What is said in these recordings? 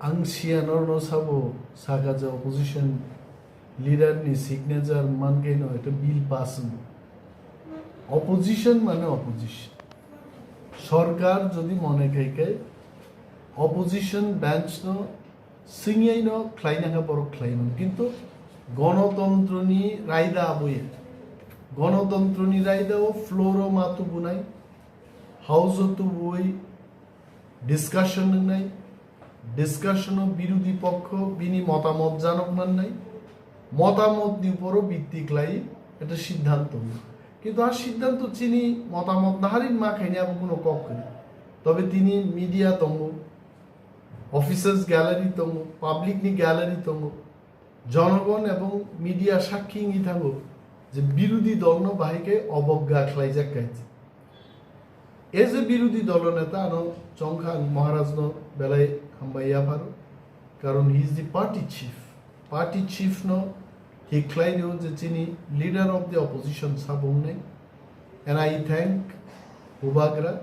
ang sianorno sabo saka যে opposition leader নি signature মানকে ন এটা বিল পাস অপোজিশন মানে অপোজিশন সরকার যদি মনে খাইকে অপোজিশন বেঞ্চ ন সিংয়াই ন খ্লাইনাঙ্গা বড় খ্লাইন কিন্তু গণতন্ত্র নি রায়দা বইয়ে গণতন্ত্র নি রায়দা ও ফ্লোরো মাতু বুনাই হাউস তো বই ডিসকাশন নাই ডিসকাশনও বিরোধী পক্ষ বিনি মতামত জানক মান নাই মতামত দি উপরও ভিত্তিক লাই এটা সিদ্ধান্ত কিন্তু আর সিদ্ধান্ত চিনি মতামত নাহারিন মা খাইনি আবার কোনো কক করি তবে তিনি মিডিয়া তঙ্গ অফিসার্স গ্যালারি তঙ্গ পাবলিক নি গ্যালারি তঙ্গ জনগণ এবং মিডিয়া সাক্ষী ই থাকো যে বিরোধী দল বাহিকে অবজ্ঞা খাই যাক খাইছে এজ এ বিরোধী দলনেতা আনো চংখাং মহারাজ বেলায় হাম্বাইয়া পারো কারণ he is the party chief হি ক্লাইন যে চিনি লিডার অফ দি অপোজিশন সাবং নেই এন্ড আই থ্যাংক হুবাগরা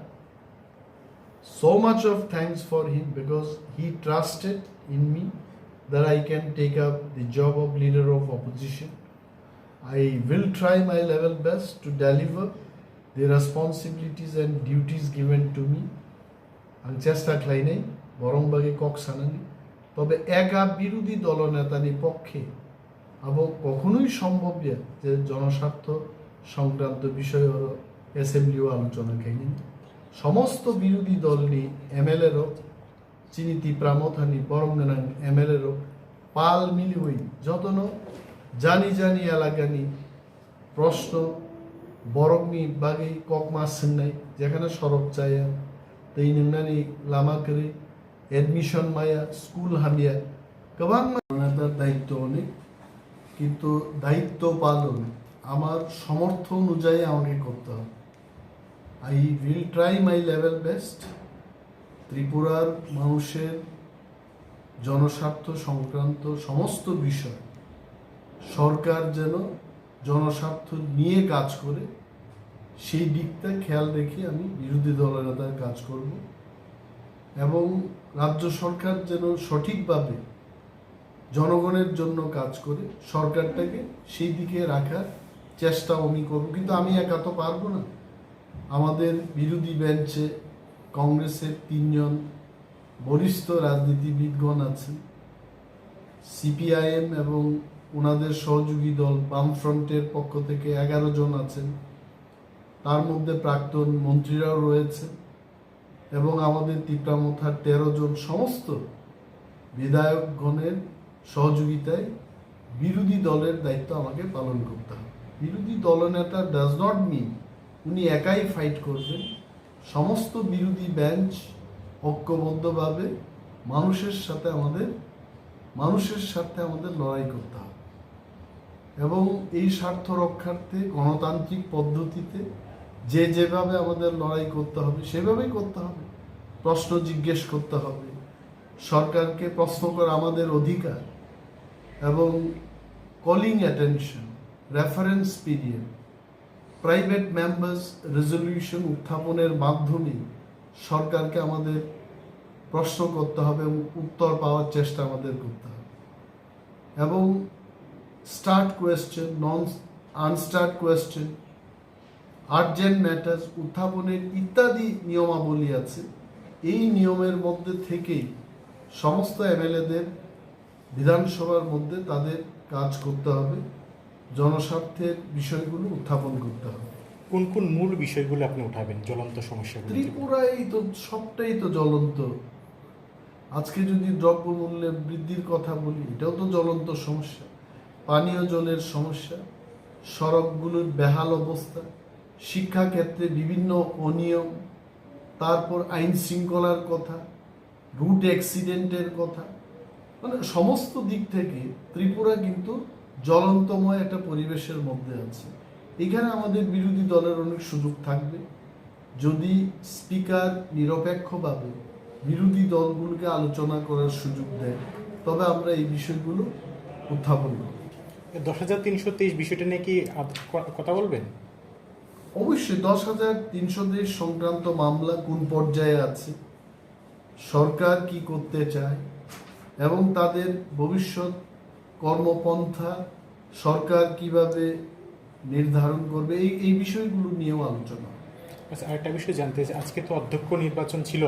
so much of thanks for him because he trusted in me that I can take up the job of leader of opposition. I will try my level best to deliver the responsibilities and duties given to me. আমি চেষ্টা খাই নাই বরংবাগে cock সানানি তবে একা বিরোধী দলনেতানি পক্ষে এবং কখনোই সম্ভব যে জনস্বার্থ সংক্রান্ত বিষয় অ্যাসেম্বলিও আলোচনা খাইনি সমস্ত বিরোধী দল নি এমএলএরও চিনি তিপ্রামথানি বরংনাং এমএলএরও পাল মিলি হই যতন জানি এলাকানি প্রশ্ন বরংনি বাগে কক মাস নাই যেখানে সড়ক চায় তৈ নংনানি লামা করে এডমিশন মায়া স্কুল হামিয়া গোबां নেতার দায়িত্ব অনেক কিন্তু দায়িত্ব পালন আমার সামর্থ্য অনুযায়ী আমাকে করতে হবে I will try my level best ত্রিপুরার মানুষের জনস্বার্থ সংক্রান্ত সমস্ত বিষয় সরকার যেন জনস্বার্থ নিয়ে কাজ করে সেই দিকটা খেয়াল রেখে আমি বিরোধী দলনেতার কাজ করব এবং রাজ্য সরকার যেন সঠিকভাবে জনগণের জন্য কাজ করে সরকারটাকে সেই দিকে রাখার চেষ্টা আমি করব কিন্তু আমি একা তো পারবো না আমাদের বিরোধী বেঞ্চে কংগ্রেসের 3 জন বরিষ্ঠ রাজনীতিবিদগণ আছেন সিপিআইএম এবং ওনাদের সহযোগী দল বামফ্রন্টের পক্ষ থেকে 11 জন আছেন তার মধ্যে প্রাক্তন মন্ত্রীরাও রয়েছে এবং আমাদের তিপ্রামথার 13 জন সমস্ত বিধায়কগণের সহযোগিতায় বিরোধী দলের দায়িত্ব আমাকে পালন করতে হবে বিরোধী দলনেতা ডাজ নট মিন উনি একাই ফাইট করবেন সমস্ত বিরোধী বেঞ্চ ঐক্যবদ্ধভাবে মানুষের সাথে আমাদের লড়াই করতে হবে এবং এই স্বার্থ রক্ষার্থে গণতান্ত্রিক পদ্ধতিতে যেভাবে আমাদের লড়াই করতে হবে সেভাবেই করতে হবে প্রশ্ন জিজ্ঞেস করতে হবে সরকারকে প্রশ্ন করা আমাদের অধিকার এবং calling attention reference period private members resolution উত্থাপনের মাধ্যমে সরকারকে আমাদের প্রশ্ন করতে হবে এবং উত্তর পাওয়ার চেষ্টা আমাদের করতে হবে এবং স্টার্ট কোয়েশ্চেন নন আনস্টার্ট কোয়েশ্চেন আর্জেন্ট ম্যাটার্স উত্থাপনের ইত্যাদি নিয়মাবলী আছে এই নিয়মের মধ্যে থেকেই সমস্ত এমএলএদের বিধানসভার মধ্যে তাদের কাজ করতে হবে জনস্বার্থের বিষয়গুলো উত্থাপন করতে হবে কোন কোন মূল বিষয়গুলো আপনি উঠাবেন জ্বলন্ত সমস্যাগুলো ত্রিপুরায় তো সবটাই তো জ্বলন্ত আজকে যদি দ্রব্যমূল্যে বৃদ্ধির কথা বলি এটাও তো জ্বলন্ত সমস্যা পানীয় জলের সমস্যা সড়কগুলোর বেহাল অবস্থা শিক্ষাক্ষেত্রে বিভিন্ন অনিয়ম তারপর আইন শৃঙ্খলার কথা রুট অ্যাক্সিডেন্টের কথা মানে সমস্ত দিক থেকে ত্রিপুরা কিন্তু জ্বলন্তময় একটা পরিবেশের মধ্যে আছে এখানে আমাদের বিরোধী দলের অনেক সুযোগ থাকবে যদি স্পিকার নিরপেক্ষভাবে বিরোধী দলগুলোকে আলোচনা করার সুযোগ দেয় তবে আমরা এই বিষয়গুলো উত্থাপন করব 10,323 বিষয়টা নিয়ে কি কথা বলবেন অবশ্যই 10,323 সংক্রান্ত মামলা কোন পর্যায়ে আছে সরকার কি করতে চায় এবং তাদের ভবিষ্যৎ কর্মপন্থা সরকার কিভাবে নির্ধারণ করবে এই বিষয়গুলো নিয়েও আলোচনা। আচ্ছা, আরেকটা বিষয় জানতে চাই, আজকে তো অধ্যক্ষ নির্বাচন ছিল,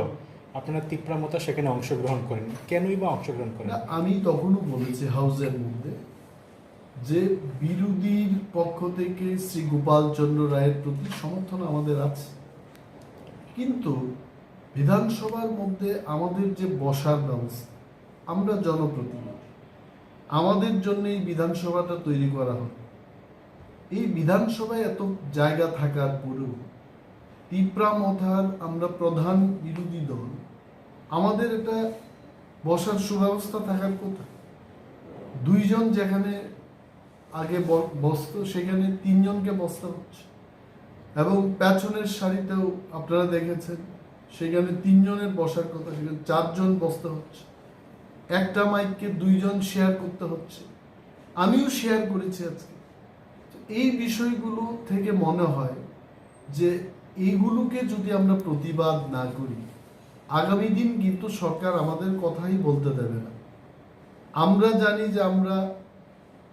আপনারা তিপ্রামতা সেখানে অংশগ্রহণ করেন, কেনই বা অংশগ্রহণ করেন? আমি তখনও বলেছি হাউসের মধ্যে যে বিরোধীর পক্ষ থেকে শ্রী গোপাল চন্দ্র রায়ের প্রতি সমর্থন আমাদের আছে, কিন্তু বিধানসভার মধ্যে আমাদের যে বসার ব্যবস্থা, আমরা জনপ্রতিনিধি, আমাদের জন্য এই বিধানসভাটা তৈরি করা হয়। এই বিধানসভায় এত জায়গা থাকার পরেও তিপ্রামথার আমরা প্রধান বিরোধী দল, আমাদের এটা বসার সুব্যবস্থা থাকার কথা। দুইজন যেখানে আগে বসত সেখানে তিনজনকে বসতে হচ্ছে, এবং পেছনের সারিতেও আপনারা দেখেছেন সেখানে তিনজনের বসার কথা, সেখানে চারজন বসতে হচ্ছে। একটা মাইককে দুইজন শেয়ার করতে হচ্ছে, আমিও শেয়ার করেছি আজকে। এই বিষয়গুলো থেকে মনে হয় যে এইগুলোকে যদি আমরা প্রতিবাদ না করি, আগামী দিন কিন্তু সরকার আমাদের কথাই বলতে দেবে না। আমরা জানি যে আমরা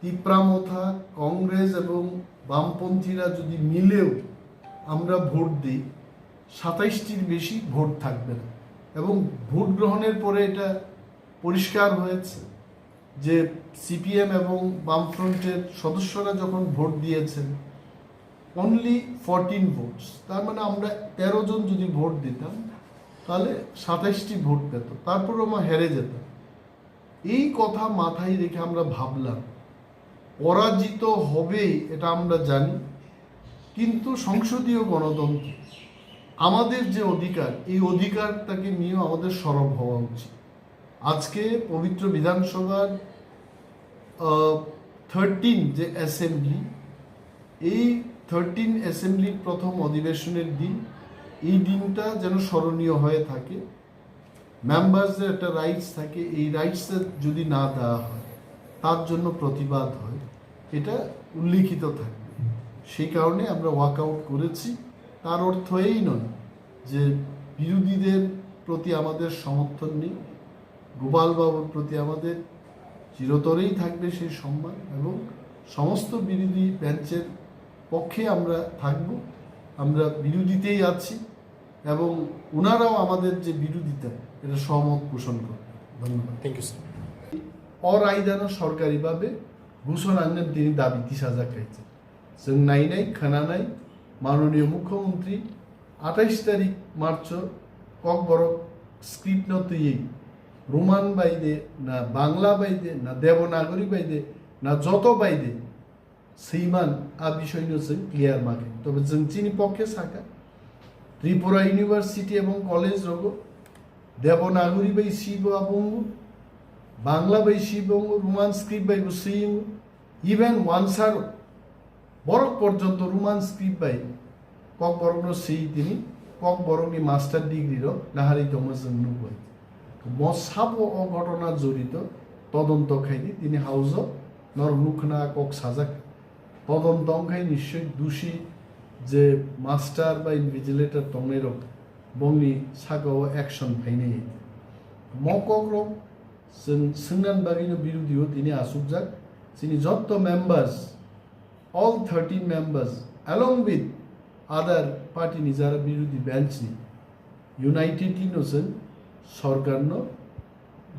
তিপ্রামথা, কংগ্রেস এবং বামপন্থীরা যদি মিলেও আমরা ভোট দিই, 27টির বেশি ভোট থাকবে না। এবং ভোট গ্রহণের পরে এটা পরিষ্কার হয়েছে যে সিপিএম এবং বামফ্রন্টের সদস্যরা যখন ভোট দিয়েছেন অনলি 14 ভোটস, তার মানে আমরা 13 জন যদি ভোট দিতাম তাহলে 27টি ভোট পেত, তারপর আমরা হেরে যেতাম। এই কথা মাথায় রেখে আমরা ভাবলাম পরাজিত হবে, এটা আমরা জানি, কিন্তু সংসদীয় গণতন্ত্র আমাদের যে অধিকার, এই অধিকারটাকে নিয়েও আমাদের সরব হওয়া উচিত। আজকে পবিত্র বিধানসভার 13 যে অ্যাসেম্বলি, এই 13 অ্যাসেম্বলির প্রথম অধিবেশনের দিন, এই দিনটা যেন স্মরণীয় হয়ে থাকে। মেম্বার্সদের একটা রাইটস থাকে, এই রাইটসটা যদি না দেওয়া হয়, তার জন্য প্রতিবাদ হয়, এটা উল্লিখিত থাকবে। সেই কারণে আমরা ওয়াকআউট করেছি। তার অর্থ এই নয় যে বিরোধীদের প্রতি আমাদের সমর্থন নেই, গোপালবাবুর প্রতি আমাদের চিরতরেই থাকবে সেই সম্মান, এবং সমস্ত বিরোধী বেঞ্চের পক্ষে আমরা থাকব। আমরা বিরোধীতেই আছি এবং ওনারাও আমাদের যে বিরোধিতা, এটা সহমত পোষণ করবে। ধন্যবাদ। Thank you sir. अरायदानो सरकारिभावे घोषणानि दिनै दाबि थिसाजाखायছে जों नायनाय खोनानाय माननीय मुख्यमंत्री 28 तारिख मार्च ककबरक स्क्रिप्ट नतुयै रोमान बायदे ना बांगला बायदे ना देवनागरी बायदे ना जत बायदे सैमान आ विषयनो जों क्लियर मागे तबे जों चिनि पक्षे साका त्रिपुरा यूनिवर्सिटी एवं कलेज रगो देवनागरी बाय शिव बंगु বাংলা বাই শিবঙ্গ রোমান স্ক্রিপ্ট বাই সিং ইভেন ওয়ানসার বরক পর্যন্ত রোমান স্ক্রিপ্ট বাই কক বরং সেই তিনি কক বরংনি মাস্টার ডিগ্রির নাহারি দমজন নুবাই মসাব অঘটনা জড়িত তদন্ত খাইনি তিনি হাউস নরনুখনা কক সাজাক তদন্ত খাই নিশ্চয় দোষী যে মাস্টার বা ইনভিজিলেটর তংনের বংনি সাগাও অ্যাকশন ফাইনে মকক जों सोंनान बागैनो बिरोधियाव दिनै आसुकजाक जोंनि जत्त members all 13 members along with other पार्टीनि जारा बिरोधी बेन्चनि इउनाइटेडलिनो जों सरकारनो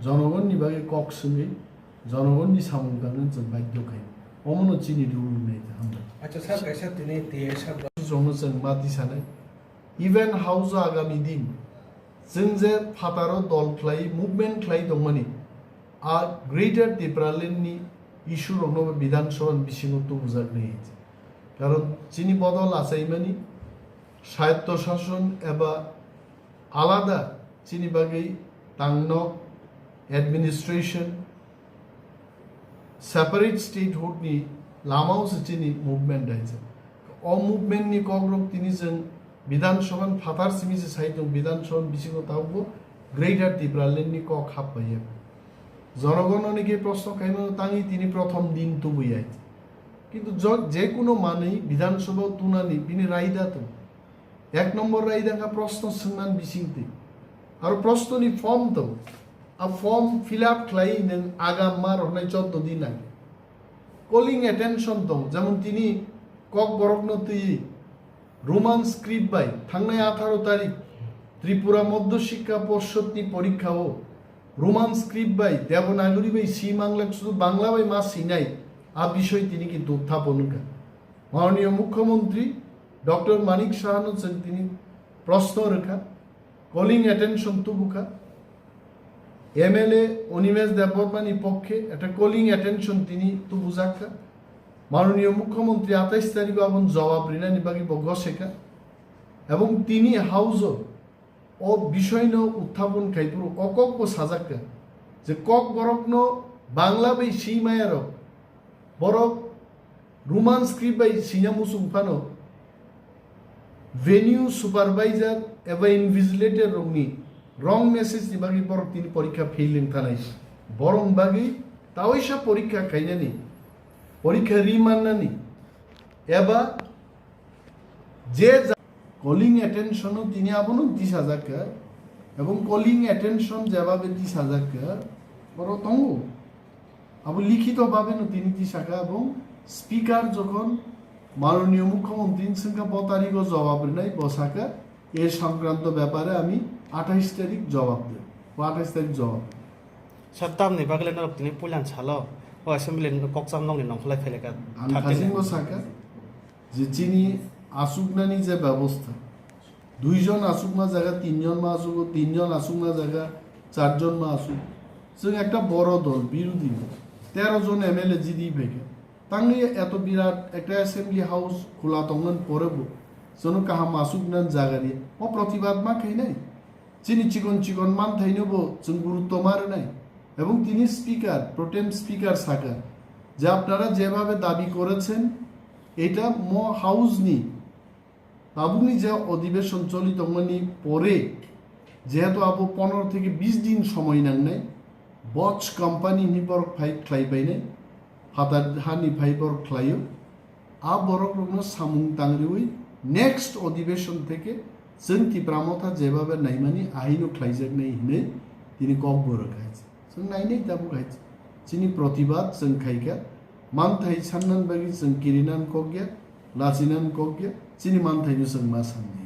जनगणनि बागै कक सोङै जनगणनि सामंगानो जों बाध्यखाय अमनो चिनि रुल नै हामला। अच्छा सर कैसा दिनै तिएसा जोंनो जों मा दिसानाय इभेन हाउस आगामी दिन जों जे फातारो दल ख्लाय मुभमेन्ट ख्लाय दंमानि आ ग्रेटर त्रिपुरालेण्डनि इस्यु रंनो विधानसभा बिसिङाव तुबुजाक नहीं कारण चिनि बदल आसाइमानि स्वायत्त शासन एबा आलादा चिनि बागै तांनो एडमिनिस्ट्रेशन सेपारेट स्टेटहुड नि लामावसो चिनि मुभमेन्ट आइছে अ मुभमेन्ट नि कग्रक तिनि जों विधानसभा फातार सिमिसे साइदों विधानसभा बिसिङाव तावबो ग्रेटर त्रिपुरालेण्डनि क खापबायो জনগণকে প্রশ্ন খাইনো তাঙি তিনি প্রথম দিন তো বইয়াইছে কিন্তু যে কোনো মানেই বিধানসভা তুনানি বিনি রায়দা তো এক নম্বর রায়দাঙ্গা প্রশ্ন সোংনান বিসিংতে আর প্রশ্ননি ফর্ম তো a form fill up claim in agam mar honai 14 din age calling attention dong যেমন তিনি কক বরকনতি রোমান স্ক্রিপ্ট বাই থাংনাই 18 তারিখ ত্রিপুরা মধ্য শিক্ষা পর্ষদ নি পরীক্ষা ও রোমান স্ক্রিপ্ট বাই দেবনাগরী বাই সি বাংলা শুধু বাংলা বাই মা সিনাই আ বিষয় তিনি কিন্তু উত্থাপন করেন মাননীয় মুখ্যমন্ত্রী ডক্টর মানিক সাহানো তিনি প্রশ্ন রেখা কলিং অ্যাটেনশন তুবুকা এমএলএ অনিমেষ দেববর্মানি পক্ষে একটা কলিং অ্যাটেনশন তিনি তুবুজাকা মাননীয় মুখ্যমন্ত্রী 28 তারিখ আবন জবাব রিনানি বাকি বগশেখা এবং তিনি হাউজও ও বিষয় উত্থাপন খাইপুর অকক সাজাকা যে কক বরকন বাংলা বাই সিমায়ার বরক রোমান স্ক্রিপ্ট বাই সিনামুসুং ফানো ভেনিউ সুপারভাইজার এবা ইনভিজিলেটর রংনি রং মেসেজ বাকি বরক তিনি পরীক্ষা ফেইলেন থানাই বরং বাকি তাওইসা পরীক্ষা খাইনানি পরীক্ষা রিমান্নানি এবা যে কলিং অ্যাটেনশনও তিনি আবনো 30,000 এবং কলিং অ্যাটেনশন যেভাবে 30,000 বড় তঙ্গ আবার লিখিতভাবে তিনি 30,000 এবং স্পিকার যখন মাননীয় মুখ্যমন্ত্রী সংখ্যা 5 তারিখও জবাব নাই বসাকা এ সংক্রান্ত ব্যাপারে আমি 28 তারিখ জবাব দেব 28 তারিখ জবাব সত্তাম নি বাগলে নরক তিনি পুলান ছালো ও অ্যাসেম্বলি kokchap নং নি নংখলাই ফেলেকা আমি খাসিঙ্গ সাকা যে চিনি আসুকনানি যে ব্যবস্থা 2 জন আসুকনা জায়গা 3 জন মা আসুক 3 জন আসুকনা জায়গা 4 জন মা আসুকซึ่งএকটা বড় দল বিরোধী 13 জন এমএলএ জিডি ফেকে তাঙ্গে এত বিরাট একটা অ্যাসেম্বলি হাউস খোলা তঙ্গন পরেব যেন কাহা মাসুকনান জায়গারি ও প্রতিবাদ মা খাই নাই চিনি চিকন চিকন মান থাইনব जों গুরুত্ব মারে নাই এবং তিনি স্পিকার প্রোটেম স্পিকার সাকা যে আপনারা যেভাবে দাবি করেছেন এটা ম হাউস নি আবুনি যে অধিবেশন চলিত মানে পরে যেহেতু আবু 15 থেকে 20 দিন সময় নাং নাই বচ কোম্পানি নিবর ফাইট ক্লাই বাইনে হাতার হানি ফাইবর ক্লাইও আ বরক রকম সামুং তাংরিউই নেক্সট অধিবেশন থেকে जों তিপ্রামথা যেভাবে নাইমানি আইনো ক্লাইজাক নাই হিনে তিনি কক বড় খাইছে जों नायनाय दाबो खायছে চিনি প্রতিবাদ जों খাইকা মানথাই সান্নান বাগি जों কিরিনান কগিয়া লাচিনান কগিয়া চিনি মানথাইনো जों मा साननाय